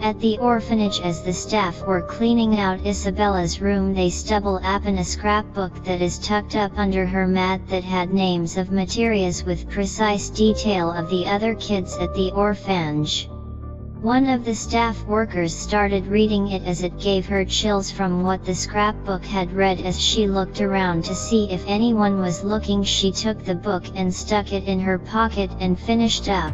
At the orphanage, as the staff were cleaning out Isabella's room, they stumbled upon a scrapbook that is tucked up under her mat that had names of materias with precise detail of the other kids at the orphanage. One of the staff workers started reading it as it gave her chills from what the scrapbook had read. As she looked around to see if anyone was looking, she took the book and stuck it in her pocket and finished up.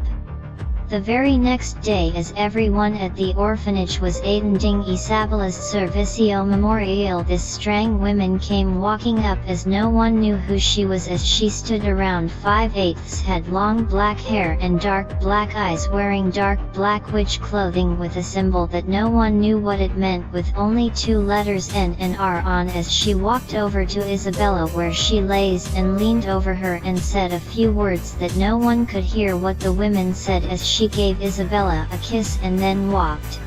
The very next day, as everyone at the orphanage was attending Isabella's servicio memorial, this strang woman came walking up as no one knew who she was. As she stood around 5/8, had long black hair and dark black eyes, wearing dark black witch clothing with a symbol that no one knew what it meant, with only 2 letters N and R on. As she walked over to Isabella where she lays and leaned over her and said a few words that no one could hear what the women said, as she gave Isabella a kiss and then walked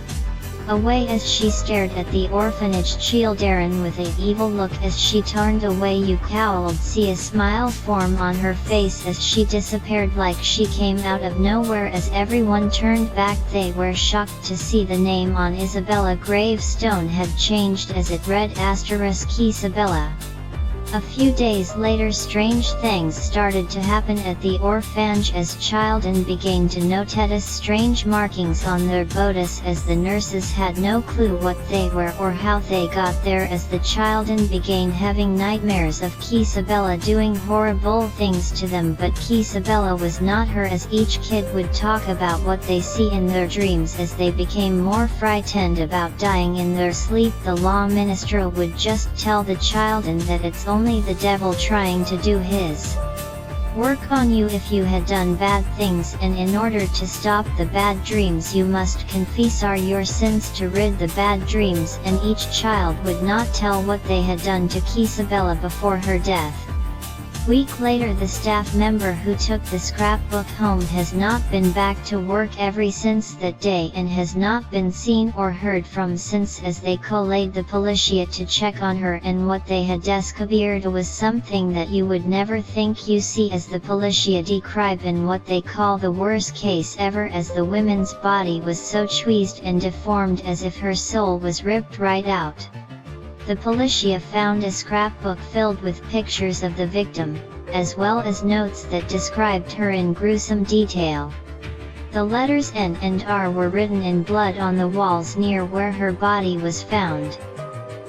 away. As she stared at the orphanage childeron with an evil look as she turned away, you could see a smile form on her face as she disappeared like she came out of nowhere. As everyone turned back, they were shocked to see the name on Isabella's gravestone had changed, as it read Asteris Kisabella. A few days later, strange things started to happen at the orphanage as children began to notice strange markings on their bodies, as the nurses had no clue what they were or how they got there, as the children began having nightmares of Isabella doing horrible things to them. But Isabella was not her, as each kid would talk about what they see in their dreams. As they became more frightened about dying in their sleep, the law minister would just tell the children that it's only the devil trying to do his work on you if you had done bad things, and in order to stop the bad dreams you must confess your sins to rid the bad dreams. And each child would not tell what they had done to Isabella before her death. Week later, the staff member who took the scrapbook home has not been back to work ever since that day, and has not been seen or heard from since, as they called the policia to check on her, and what they had discovered was something that you would never think you see, as the policia described in what they call the worst case ever, as the woman's body was so twisted and deformed as if her soul was ripped right out. The policia found a scrapbook filled with pictures of the victim, as well as notes that described her in gruesome detail. The letters N and R were written in blood on the walls near where her body was found.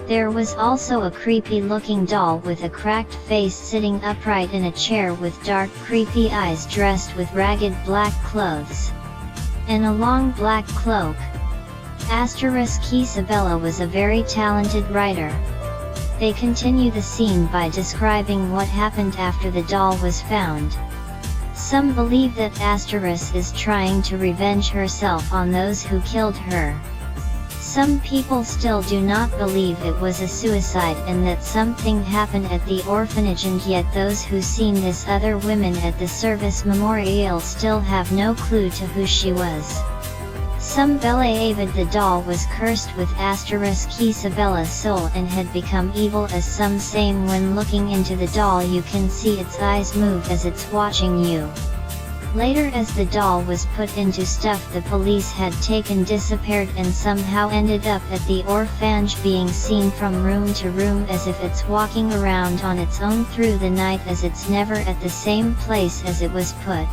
There was also a creepy-looking doll with a cracked face sitting upright in a chair with dark creepy eyes, dressed with ragged black clothes and a long black cloak. Asteris Kisabella was a very talented writer. They continue the scene by describing what happened after the doll was found. Some believe that Asteris is trying to revenge herself on those who killed her. Some people still do not believe it was a suicide and that something happened at the orphanage, and yet those who seen this other women at the service memorial still have no clue to who she was. Some believe the doll was cursed with Asteris Kisabella's soul and had become evil, as some say when looking into the doll you can see its eyes move as it's watching you. Later, as the doll was put into stuff the police had taken, disappeared and somehow ended up at the orphanage, being seen from room to room as if it's walking around on its own through the night, as it's never at the same place as it was put.